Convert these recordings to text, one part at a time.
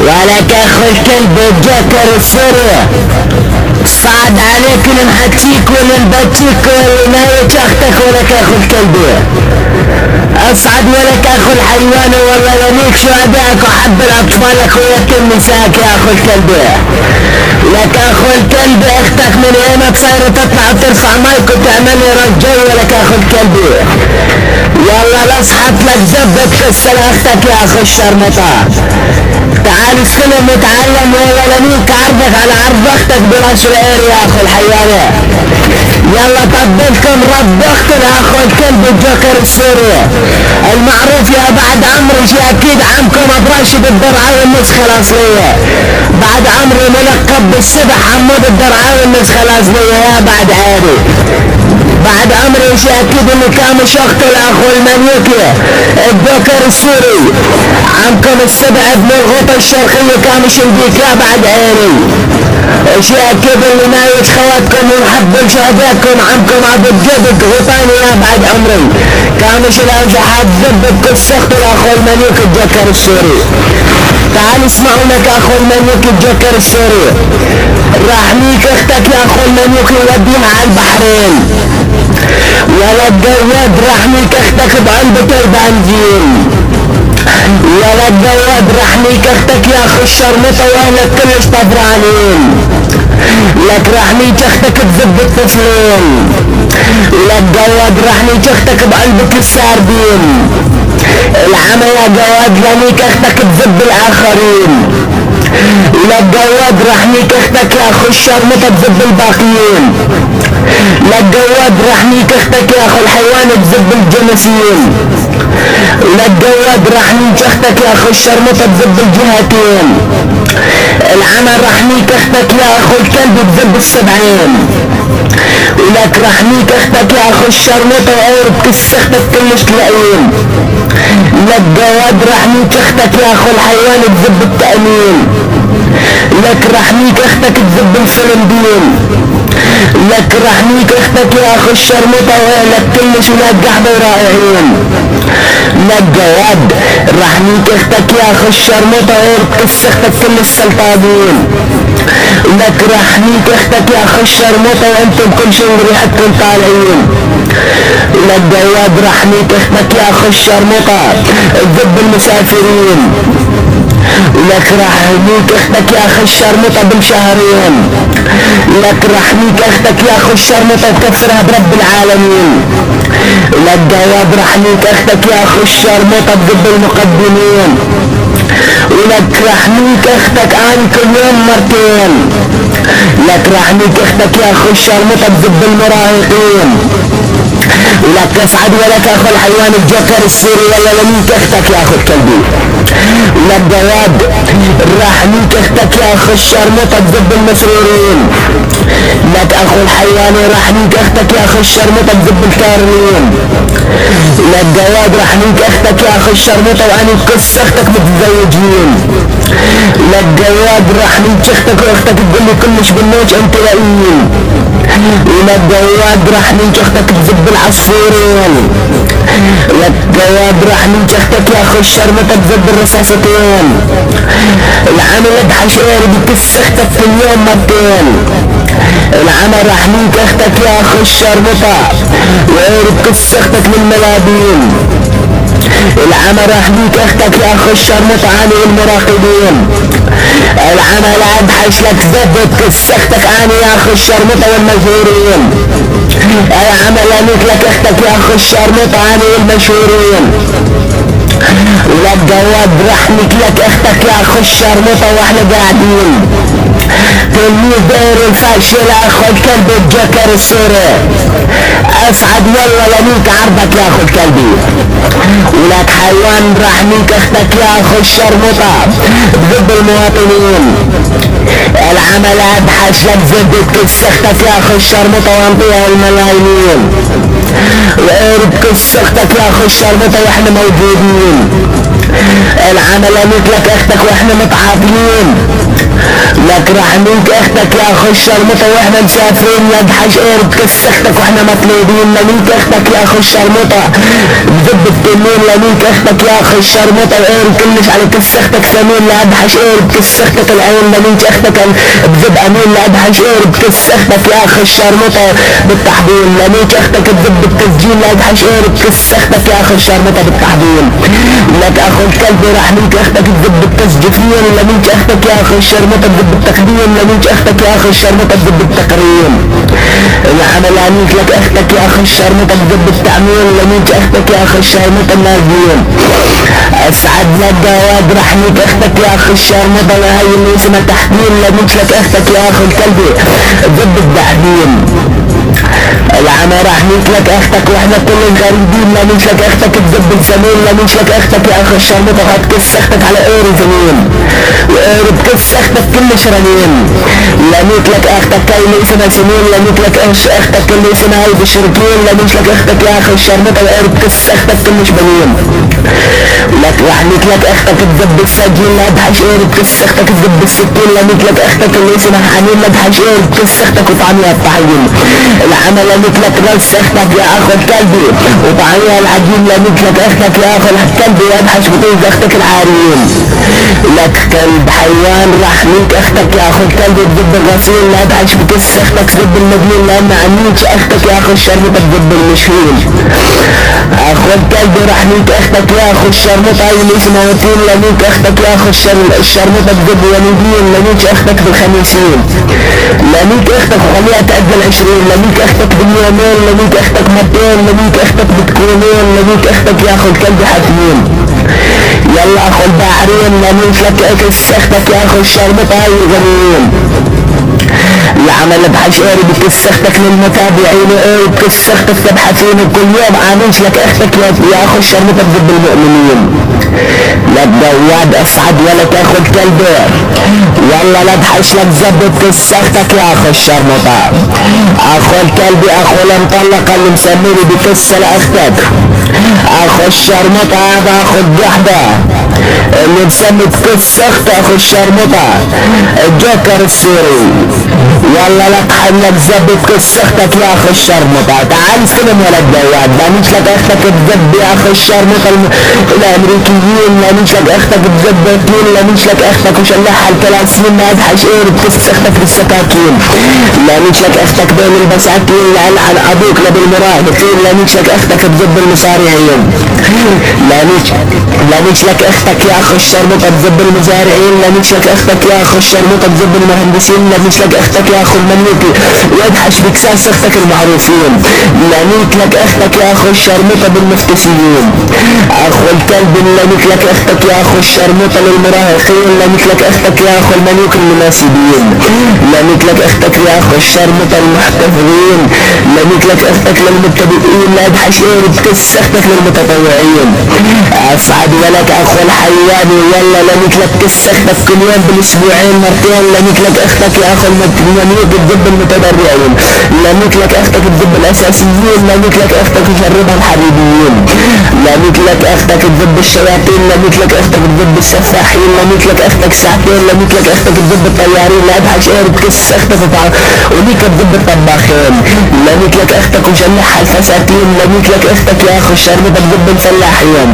ولك اخو الكلب الجوكر السوري صعد عليك المحتيك والمبتيك والنايت اختك ولك اخو الكلب اصعد ولك اخو الحيوان والله يميك شهدائك وحب الاطفالك ويتم نساك يا اخو الكلب. لك اخو الكلب اختك من هنا تصير تطلع وترفع مايك وتعملي رجل ولك اخو الكلب. يلا لاصحت لك زبة كسر اختك يا اخو الشرمطة. تعال استلم وتعلم والله لميك عرضك على عرض اختك براس العير يا اخو الحيوانة. يلا طبلكم رب اخت اخو الكلب الجوكر السوري المعروف يا بعد عمرو شي اكيد عمكم ابراشد الدرعاوي النسخة الاصلية. بعد عمرو ملقب بالسبح حمود الدرعاوي النسخة الاصلية يا بعد عادي. بعد عمرو شي اكيد اللي كان شخط الاخو المنيوكي الجوكر السوري عمكم السبع ابن الغوطة الشرقية كان شنبيك يا بعد عيني. شي اكيد اللي نايت خواتكم ونحب شهدائكم عمكم ابو الجبد غطاني يا بعد عمري كامش الانفحات ذبت كالسخط الاخو المنيوك الجوكر السوري. تعال اسمعوا لك اخو المنيوك الجوكر السوري راح ميك اختك يا اخو المنيوك يودينا على البحرين. يلا الجواد راح ميك اختك بعلبة البنزين. يلا الجواد راح ميك اختك يا اخو الشرمطة واهلك كلش طبرانين. لك راح ميك اختك بذب الطفلين. لك جواد راح ميك اختك بعلبة الساردين. العمى يا جواد لميك اختك بذب الاخرين. لك جواد راح ميك اختك يا اخو الشرمطة بذب الباقيين. لك جواد راح ميك اختك يا اخو الحيوان بذب الجنسيين. لك جواد راح ميك اختك يا اخو الشرمطة بذب الجهتين. العمى راح ميك اختك يا اخو الكلب بذب السبعين. ولك راح ميك اختك يا اخو الشرمطة وعورب كس اختك كلش تلاقين. لك جواد راح ميك اختك يا اخو الحيوان بذب التأمين. لك راح ميك اختك بذب الفلندين. لك راح ميك اختك يا اخو الشرمطة وعلك كلش ولاد قحبة رائعين. لك جواد راح ميك اختك يا اخو الشرمطة وعورب كس اختك كلش سلطانين. لك راح ميك اختك يا اخو الشرمطة وانتم كل شي ريحتكم طالعين. لك جواد راح ميك اختك يا اخو الشرمطة تذب المسافرين. لك راح ميك اختك يا اخو الشرمطة بالشهرين. لك راح ميك اختك يا اخو الشرمطة وكفرها برب العالمين. لك جواد راح ميك اختك يا اخو الشرمطة بذب المقدمين. ولك راح ميك اختك عن كل يوم مرتين. لك راح ميك اختك يا اخو الشرمطة بذب المراهقين. ولك اسعد ولك اخو الحيوان الجوكر السوري ولا لميك اختك يا اخو الكلبي. ولك جواد راح ميك اختك يا اخو الشرمطة بذب المسرورين. لك اخو الحيوان راح ميك اختك يا اخو الشرمطة بذب الكارمين. لك جواد راح ميك اختك يا اخو الشرمطة واني كس اختك متزوجين. لك جواد راح ميك اختك واختك تقول لي كلش بالنوج انت لئيم. ولك جواد راح ميك اختك تذب العصفورين. لك جواد راح ميك اختك يا اخو الشرمطة تذب الرصاصتين. العمى يدحش عيري بكس اختك في اليوم مرتين. العمى راح ميك اختك يا اخو الشرمطة وعيري بكس اختك من ملابين. العمى راح ميك اختك يا اخو الشرمطة عني المراقبين. العمى لا ادحش لك ذبت كس اختك عني يا اخو الشرمطة والمجهورين. العمى لا ميك لك اختك يا اخو الشرمطة عني المشهورين. ولك جواد راح ميك لك اختك يا اخو الشرمطة واحنا قاعدين. تلميذ داير الفاشل يا اخو الكلب الجوكر السوري اسعد والله لميك عرضك يا اخو الكلبي. ولك حيوان راح ميك اختك يا اخو الشرمطة ضد المواطنين. العمل ادحش لك زبدة كس اختك يا اخو الشرمطة وانطيها الملايين. وقرب كس اختك يا اخو الشرمطة واحنا موجودين. العمل اميك لك اختك واحنا متعاطلين. لك راح نيك اختك يا اخو الشرمطة واحنا مسافرين ندحش قرب كس اختك واحنا مطلوبين لنيك اختك يا اخو الشرمطة بذب التنين لنيك اختك يا اخو الشرمطة وقرب كلش على كس اختك ثمين لادحش قرب كس اختك العين لنيك اختك بذب امين لادحش قرب كس اختك يا اخو الشرمطة بالتحضير لنيك اختك بذب التسجيل لادحش قرب كس اختك يا اخو الشرمطة بالتحضير لك اخو الكلب راح نيك اختك بذب التسجيل لنيك اختك يا اخو الشرمطة بذب التقديم لنيك اختك يا اخو الشرمطة بذب التقريم العمل عنيك لك اختك يا اخو الشرمطة بذب التعمير لنيك اختك يا اخو الشرمطة النازلين اسعد لك جواد راح نيك اختك يا اخو الشرمطة وهي اللي اسمها تحديد لنيك لك اختك يا اخو الكلب بذب التحديم العمى راح نيك لك اختك واحنا كل الغريبين لنيك لك اختك بذب الزمين لنيك لك اختك يا اخو الشرمطة هتكس اختك على قير زمين وقرب كس اختك كل شرانين لنيك لك اختك كاين اسمها سنين لنيك لك اختك اللي اسمها هاي بشركين لنيك لك اختك يا اخو الشرمطة وقرب كس اختك كلش بنين لك راح نيك لك اختك بذب السجين لادحش قرب كس اختك بذب السكين لنيك لك اختك اللي اسمها حنين لادحش قرب كس اختك وطعميها الطحين العمل لنيك لك راس اختك يا اخو الكلبي وطعميها العجين لنيك لك اختك يا اخو الكلبي لادحش بطيز اختك العاريين لك كلب حيوان راح نيك اختك يا اخو الكلب بذب الغسيل لادحش بكس اختك ذب المدين لان عنيك اختك يا اخو الشرمطة بذب المشهول اخو الكلب راح نيك اختك يا اخو الشرمطة اللي اسمها وتين لنيك اختك يا اخو الشرمطة بذب ونيدين لنيك اختك بالخميسين لنيك اختك وخليها تأجل 20 لنيك اختك باليومين لنيك اختك مرتين لنيك اختك بتكونين لنيك اختك يا اخو الكلب حتمين يلا اخو البحرين لنيك لك كس اختك يا اخو الشرمطة هاي غنيين العمل بحش قارب بكس اختك للمتابعين قارب بكس اختك تبحثين كل يوم عانيش لك اختك يا اخو الشرمطة بذب المؤمنين لا تجواد اسعد ولا تاخد كلب يلا لا تحش لك زبط كس اختك يا اخو الشرمطة اخو الكلب اخو المطلقة اللي مسميني بكس لاختك اخو الشرمطة هذا اخو الجحدة اللي مسمي بكس اخت اخو الشرمطة الجوكر السوري يلا لا تحل لك زبط كس اختك يا اخو الشرمطة تعال استلم ولا تجواد لانيش لك اختك تذب يا اخو الشرمطة الامريكيين لانيش لك اختك تذب الدين لانيش لك اختك وشلحها الثلاث سنين ما ادحش ايه بكس اختك في السكاكين لانيش لك اختك بين البساتين لعن ابوك لبالمراهقين لانيش لك اختك تذب المصارعين لانيش لك اختك يا اخو الشرمطة تذب المزارعين لانيش لك اختك يا اخو الشرمطة تذب المهندسين لانيش لك اختك يا اخو المنوكي وادحش بكساس اختك المعروفين لانيك لك اختك يا اخو الشرمطة بالمفتسيين اخو الكلب لانيك لك اختك يا اخو الشرمطة للمراهقين لانيك لك اختك يا اخو المنوك المناسبين لانيك لك اختك يا اخو الشرمطة المحتفظين لانيك لك اختك للمتبعين لادحش ايه بكس اختك للمتطوعين اسعد ولك اخو الحيوان يلا لانيك لك كس اختك كل يوم بالاسبوعين مرتين لانيك لك اختك يا اخو المملوك تذب المتبرعين لانيك لك اختك تذب الاساسيين لانيك لك اختك تجربها الحبيبيين لانيك لك اختك تذب الشياطين لانيك لك اختك تذب السفاحين لانيك لك اختك ساعتين لانيك لك اختك تذب الطيارين لادحش ايه بكس اختك وليك تذب الطباخين لانيك لك اختك وجلحها الفساتين لانيك لك اختك يا اخو الشرمطة تذب الفلاحين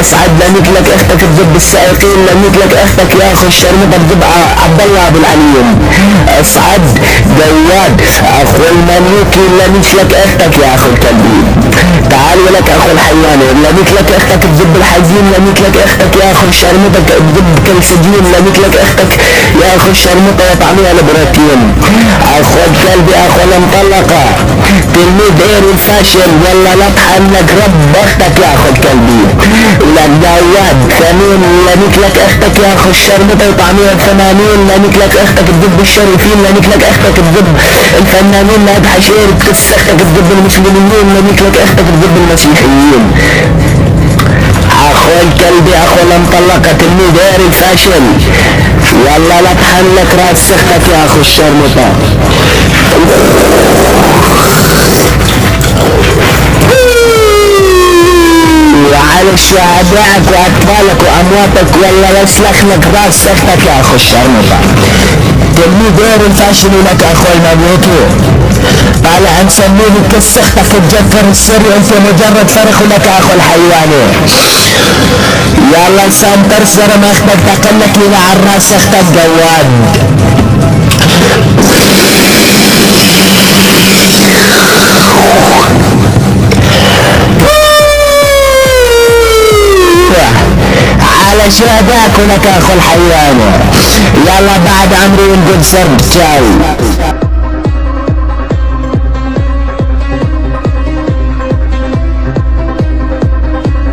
اسعد لانيك لك اختك تذب السائقين لانيك لك اختك يا اخو الشرمطة تذب عبد الله ابو العليم اسعد جواد اخو المملوكي لانيك لك اختك يا اخو الكلبي تعال ولك اخو الحيوان لانيك لك اختك تذب الحزين لانيك لك اختك يا اخو الشرمطة تذب كالسجين لانيك لك اختك يا اخو الشرمطة وطعميها البروتين اخو الكلبي اخو المطلقة تلميذ غير الفاشل ولا لطحة انك رب اختك يا اخو الكلبي لك جواد ثمين لانيك لك اختك يا اخو الشرمطة وطعميها 80 لانيك لك اختك تذب الشريفين لانيك لك اختك تذب الفنانين لادحش ايه بكس اختك تذب المسلمين لانيك لك اختك تذب المسيحيين اخو الكلب اخو المطلقة تلميذ غير الفاشل والله لا تحن لك راس اختك يا اخو الشرمطة وعلى شهدائك واطفالك وامواتك ولا يسلخ لك راس سختك يا اخو الشرمطة. تلميذ غير الفاشل لك اخو المبيوتو طالع نسميه كسختك الجفر السري انت مجرد فرخ لك اخو الحيواني. يلا لسان ترسر ما اختك تقلك لنا عالراس سختك جواد. على شهداك ولك اخو الحيوان. يلا بعد عمري ونقول سرد شاي.